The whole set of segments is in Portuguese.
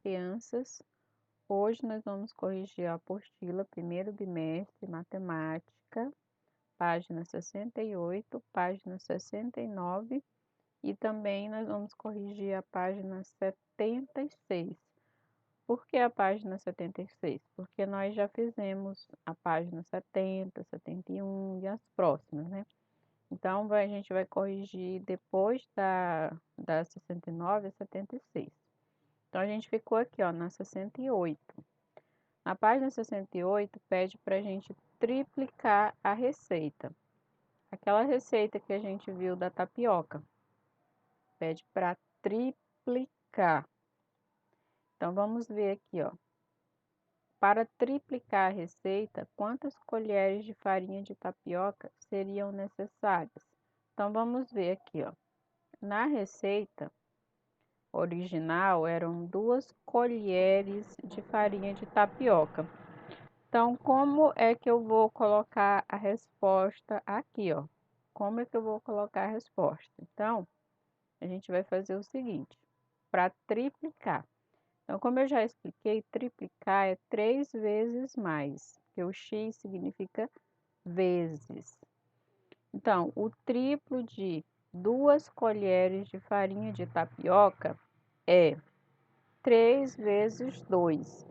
crianças. Hoje nós vamos corrigir a apostila, primeiro bimestre, matemática, página 68, página 69 e também nós vamos corrigir a página 76. Por que a página 76? Porque nós já fizemos a página 70, 71 e as próximas, né? Então, a gente vai corrigir depois da 69 a 76. Então, a gente ficou aqui, ó, na 68. Na página 68, pede para a gente triplicar a receita. Aquela receita que a gente viu da tapioca. Pede para triplicar. Então, vamos ver aqui, ó. Para triplicar a receita, quantas colheres de farinha de tapioca seriam necessárias? Então, vamos ver aqui, ó. Na receita original, eram 2 colheres de farinha de tapioca. Então, como é que eu vou colocar a resposta aqui, ó? Como é que eu vou colocar a resposta? Então, a gente vai fazer o seguinte, para triplicar. Então, como eu já expliquei, triplicar é 3 vezes mais, porque o x significa vezes. Então, o triplo de 2 colheres de farinha de tapioca é 3 vezes 2.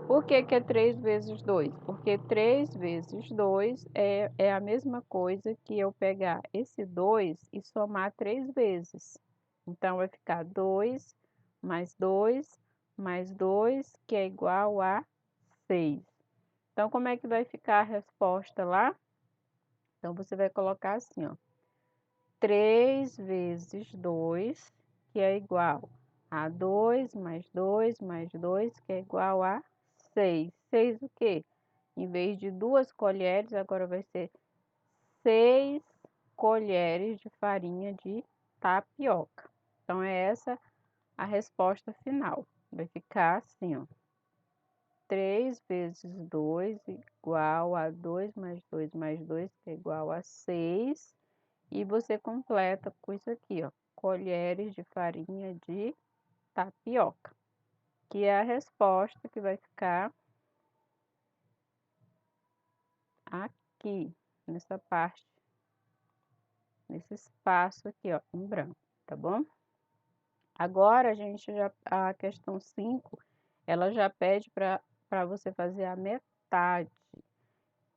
Por que é 3 vezes 2? Porque 3 vezes 2 é a mesma coisa que eu pegar esse 2 e somar 3 vezes. Então, vai ficar 2 mais 2 mais 2, que é igual a 6. Então, como é que vai ficar a resposta lá? Então, você vai colocar assim, ó. 3 vezes 2, que é igual a 2 mais 2 mais 2, que é igual a 6. 6 o quê? Em vez de 2 colheres, agora vai ser 6 colheres de farinha de tapioca. Então, é essa a resposta final. Vai ficar assim, ó. 3 vezes 2 igual a 2 mais 2 mais 2, que é igual a 6. E você completa com isso aqui, ó, colheres de farinha de tapioca, que é a resposta que vai ficar aqui, nessa parte, nesse espaço aqui, ó, em branco, tá bom? Agora, a questão 5, ela já pede para você fazer a metade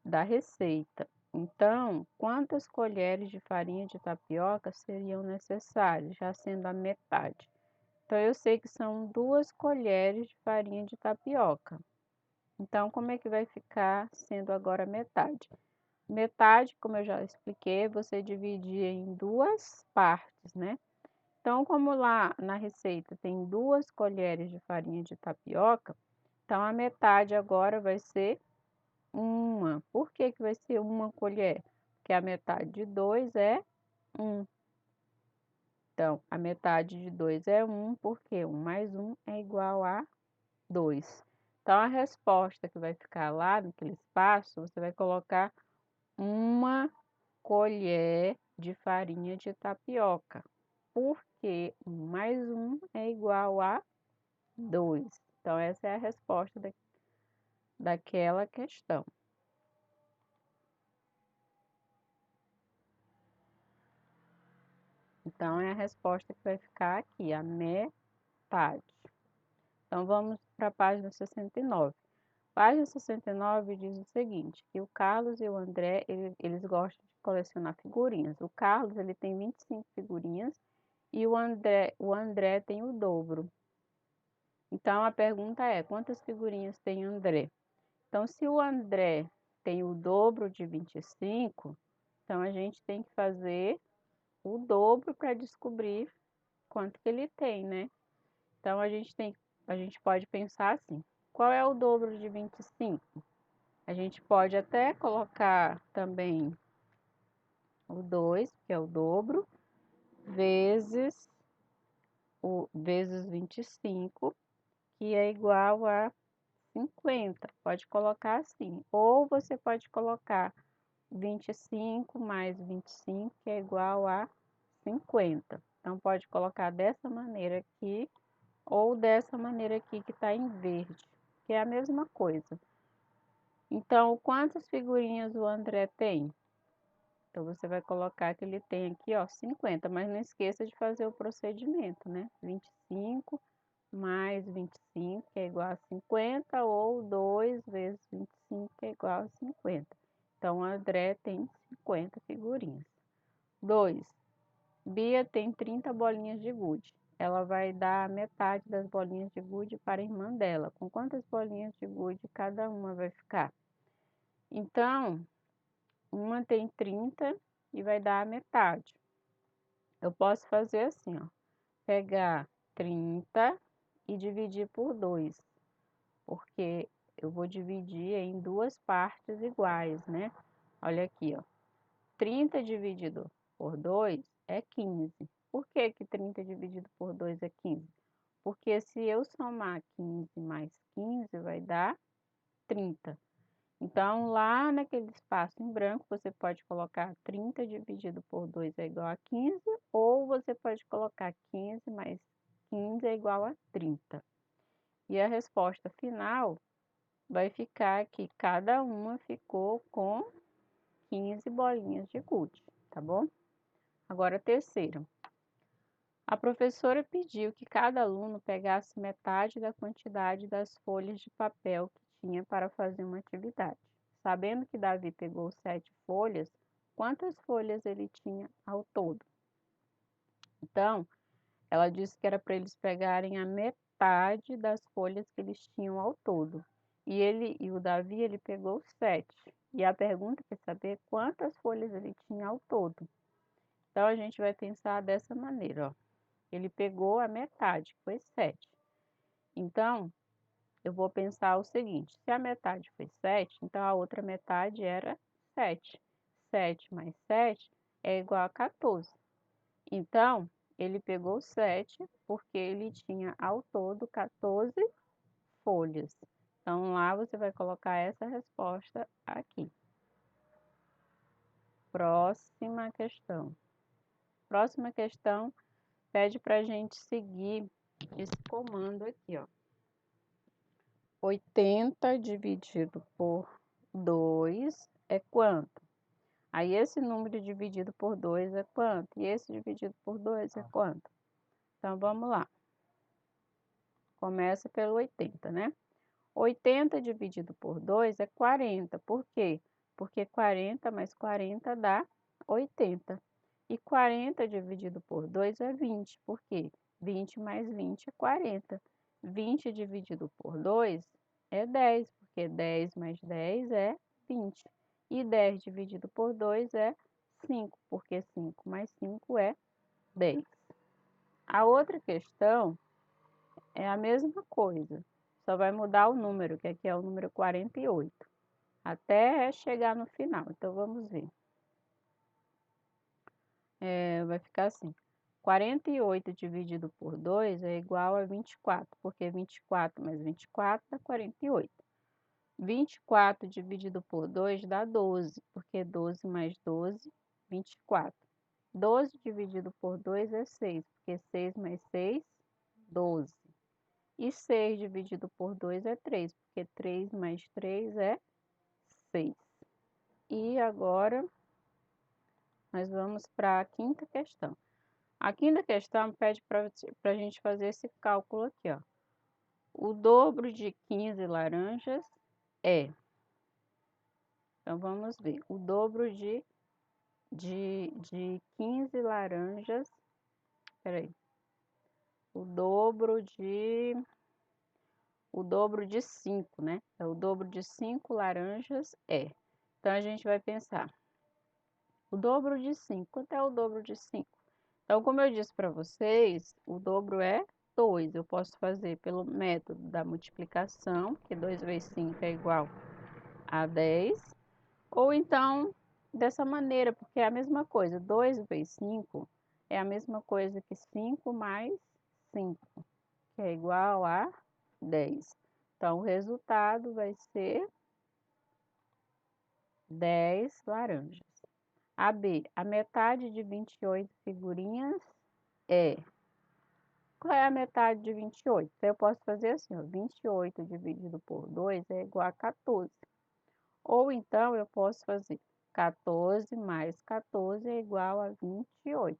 da receita. Então, quantas colheres de farinha de tapioca seriam necessárias, já sendo a metade? Então, eu sei que são 2 colheres de farinha de tapioca. Então, como é que vai ficar sendo agora metade? Metade, como eu já expliquei, você dividia em 2 partes, né? Então, como lá na receita tem 2 colheres de farinha de tapioca, então a metade agora vai ser 1. Por que que vai ser 1 colher? Porque a metade de 2 é 1. Então, a metade de 2 é 1, porque 1 mais 1 é igual a 2. Então, a resposta que vai ficar lá naquele espaço, você vai colocar 1 colher de farinha de tapioca, porque 1 mais 1 é igual a 2. Então, essa é a resposta daquela questão. Então, é a resposta que vai ficar aqui, a metade. Então, vamos para a página 69. Página 69 diz o seguinte, que o Carlos e o André, eles gostam de colecionar figurinhas. O Carlos, ele tem 25 figurinhas e o André tem o dobro. Então, a pergunta é, quantas figurinhas tem o André? Então, se o André tem o dobro de 25, então a gente tem que fazer o dobro para descobrir quanto que ele tem, né? Então, a gente pode pensar assim, qual é o dobro de 25? A gente pode até colocar também o 2, que é o dobro, vezes vezes 25, que é igual a 50. Pode colocar assim. Ou você pode colocar 25 mais 25, que é igual a 50. Então, pode colocar dessa maneira aqui, ou dessa maneira aqui que tá em verde, que é a mesma coisa. Então, quantas figurinhas o André tem? Então, você vai colocar que ele tem aqui, ó, 50, mas não esqueça de fazer o procedimento, né? 25 mais 25, que é igual a 50, ou 2 vezes 25, que é igual a 50. Então, o André tem 50 figurinhas. 2. Bia tem 30 bolinhas de gude. Ela vai dar metade das bolinhas de gude para a irmã dela. Com quantas bolinhas de gude cada uma vai ficar? Então, uma tem 30 e vai dar a metade. Eu posso fazer assim, ó. Pegar 30 e dividir por 2, porque eu vou dividir em duas partes iguais, né? Olha aqui, ó. 30 dividido por 2 é 15. Por que que 30 dividido por 2 é 15? Porque se eu somar 15 mais 15 vai dar 30. Então, lá naquele espaço em branco, você pode colocar 30 dividido por 2 é igual a 15, ou você pode colocar 15 mais 15 é igual a 30. E a resposta final vai ficar que cada uma ficou com 15 bolinhas de gude, tá bom? Agora, a terceira. A professora pediu que cada aluno pegasse metade da quantidade das folhas de papel que tinha para fazer uma atividade. Sabendo que Davi pegou 7 folhas, quantas folhas ele tinha ao todo? Então, ela disse que era para eles pegarem a metade das folhas que eles tinham ao todo. E o Davi, ele pegou 7. E a pergunta é saber quantas folhas ele tinha ao todo. Então, a gente vai pensar dessa maneira, ó. Ele pegou a metade, que foi 7. Então, eu vou pensar o seguinte: se a metade foi 7, então a outra metade era 7. 7 mais 7 é igual a 14. Então, ele pegou 7 porque ele tinha ao todo 14 folhas. Então, lá você vai colocar essa resposta aqui. Próxima questão. Próxima questão pede para a gente seguir esse comando aqui, ó. 80 dividido por 2 é quanto? Aí, esse número dividido por 2 é quanto? E esse dividido por 2 é quanto? Então, vamos lá. Começa pelo 80, né? 80 dividido por 2 é 40. Por quê? Porque 40 mais 40 dá 80. E 40 dividido por 2 é 20. Por quê? 20 mais 20 é 40. 20 dividido por 2 é 10, porque 10 mais 10 é 20. E 10 dividido por 2 é 5, porque 5 mais 5 é 10. A outra questão é a mesma coisa, só vai mudar o número, que aqui é o número 48, até chegar no final. Então, vamos ver. Vai ficar assim: 48 dividido por 2 é igual a 24, porque 24 mais 24 dá 48. 24 dividido por 2 dá 12, porque 12 mais 12, 24. 12 dividido por 2 é 6, porque 6 mais 6, 12. E 6 dividido por 2 é 3, porque 3 mais 3 é 6. E agora, nós vamos para a quinta questão. A quinta questão pede para a gente fazer esse cálculo aqui, ó. O dobro de 15 laranjas é... Então, vamos ver. O dobro de 15 laranjas... Peraí. O dobro de 5, né? O dobro de 5 laranjas é. Então, a gente vai pensar. O dobro de 5. Quanto é o dobro de 5? Então, como eu disse para vocês, o dobro é 2. Eu posso fazer pelo método da multiplicação, que 2 vezes 5 é igual a 10. Ou então, dessa maneira, porque é a mesma coisa. 2 vezes 5 é a mesma coisa que 5 mais 5, que é igual a 10. Então, o resultado vai ser 10 laranjas. A B, a metade de 28 figurinhas é. Qual é a metade de 28? Então, eu posso fazer assim, ó, 28 dividido por 2 é igual a 14. Ou então, eu posso fazer 14 mais 14 é igual a 28,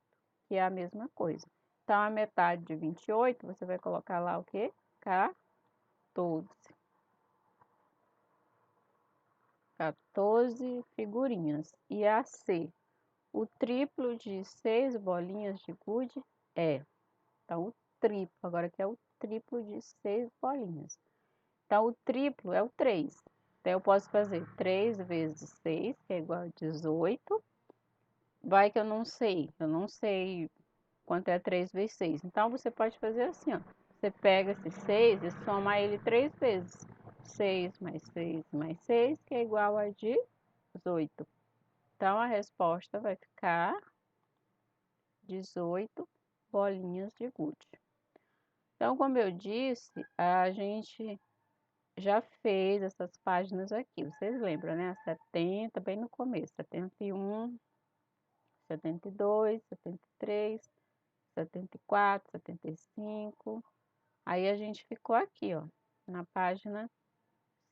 que é a mesma coisa. Então, a metade de 28, você vai colocar lá o quê? 14. 14 figurinhas. E a C, o triplo de 6 bolinhas de gude é. Então, o triplo, agora que é o triplo de 6 bolinhas. Então, o triplo é o 3. Então, eu posso fazer 3 vezes 6, que é igual a 18. Vai que eu não sei quanto é 3 vezes 6. Então, você pode fazer assim, ó. Você pega esse 6 e soma ele 3 vezes. 6 mais 6 mais 6, que é igual a 18. Então, a resposta vai ficar 18 bolinhas de gude. Então, como eu disse, a gente já fez essas páginas aqui. Vocês lembram, né? A 70, bem no começo. 71, 72, 73, 74, 75. Aí a gente ficou aqui, ó, na página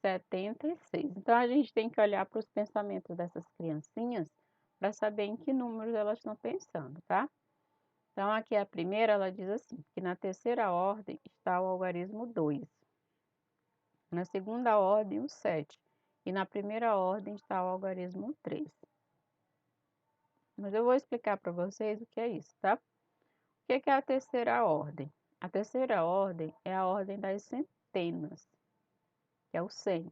76. Então, a gente tem que olhar para os pensamentos dessas criancinhas para saber em que números elas estão pensando, tá? Então, aqui a primeira, ela diz assim, que na terceira ordem está o algarismo 2, na segunda ordem o 7, e na primeira ordem está o algarismo 3. Mas eu vou explicar para vocês o que é isso, tá? O que é a terceira ordem? A terceira ordem é a ordem das centenas, que é o 100.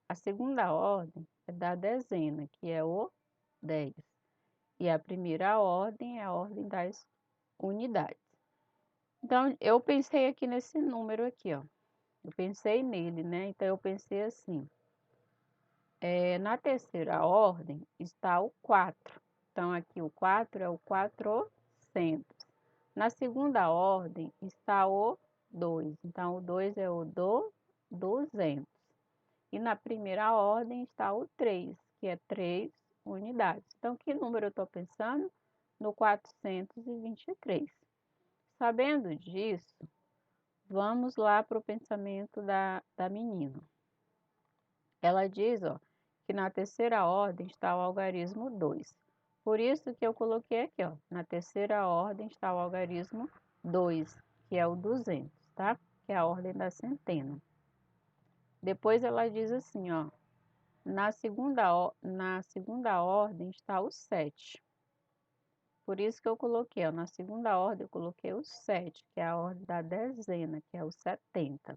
A segunda ordem é da dezena, que é o 10. E a primeira ordem é a ordem das unidades. Então, eu pensei aqui nesse número aqui, ó. Eu pensei nele, né? Então, eu pensei assim. Na terceira ordem está o 4. Então, aqui o 4 é o 400. Na segunda ordem está o 2. Então, o 2 é o 200. E na primeira ordem está o 3, que é 3 unidades. Então, que número eu estou pensando? No 423. Sabendo disso, vamos lá para o pensamento da menina. Ela diz, ó, que na terceira ordem está o algarismo 2. Por isso que eu coloquei aqui, ó, na terceira ordem está o algarismo 2, que é o 200, tá? Que é a ordem da centena. Depois ela diz assim, ó, na segunda ordem está o 7. Por isso que eu coloquei, ó, na segunda ordem eu coloquei o 7, que é a ordem da dezena, que é o 70.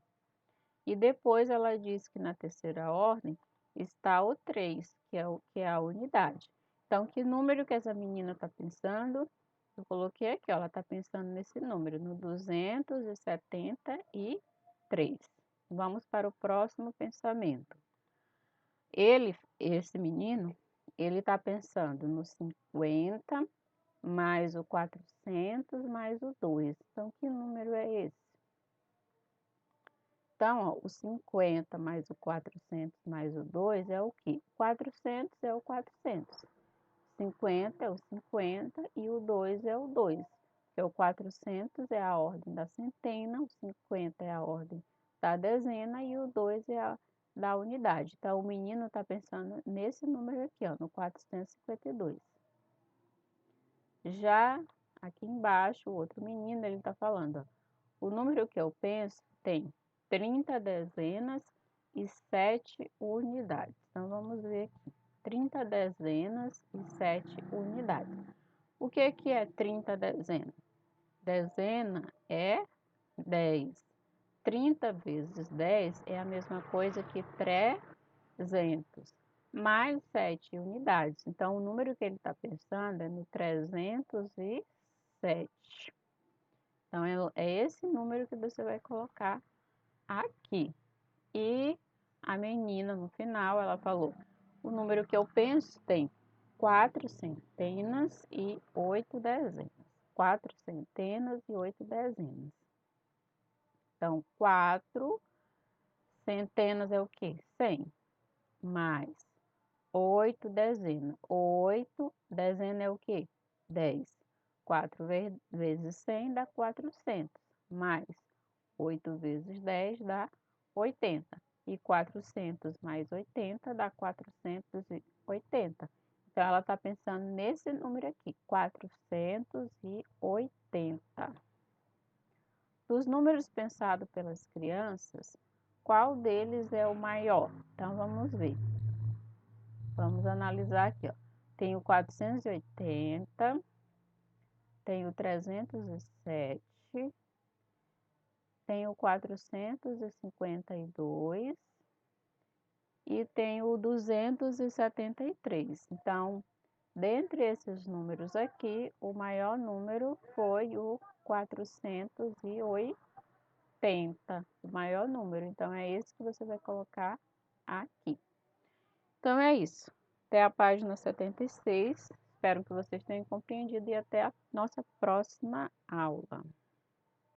E depois ela diz que na terceira ordem está o 3, que é a unidade. Então, que número que essa menina está pensando? Eu coloquei aqui, ó, ela está pensando nesse número, no 273. Vamos para o próximo pensamento. Esse menino, ele está pensando no 50 mais o 400 mais o 2. Então, que número é esse? Então, ó, o 50 mais o 400 mais o 2 é o quê? 400 é o 400. 50 é o 50 e o 2 é o 2. Porque o 400 é a ordem da centena, o 50 é a ordem da dezena e o 2 é a da unidade. Então, o menino está pensando nesse número aqui, ó, no 452. Já aqui embaixo, o outro menino, ele está falando, ó, o número que eu penso tem 30 dezenas e 7 unidades. Então, vamos ver aqui. 30 dezenas e 7 unidades. O que é 30 dezenas? Dezena é 10. 30 vezes 10 é a mesma coisa que 300, mais 7 unidades. Então, o número que ele está pensando é no 307. Então, é esse número que você vai colocar aqui. E a menina, no final, ela falou, o número que eu penso tem 4 centenas e 8 dezenas. 4 centenas e 8 dezenas. Então, 4 centenas é o quê? 100. Mais 8 dezenas. 8 dezena é o quê? 10. 4 vezes 100 dá 400. mais 8 vezes 10 dá 80. E 400 mais 80 dá 480. Então, ela está pensando nesse número aqui, 480. Dos números pensados pelas crianças, qual deles é o maior? Então, vamos ver. Vamos analisar aqui, ó. Tem o 480, tem o 307, tem o 452 e tem o 273. Então, dentre esses números aqui, o maior número foi o 480, o maior número. Então, é esse que você vai colocar aqui. Então, é isso. Até a página 76. Espero que vocês tenham compreendido e até a nossa próxima aula.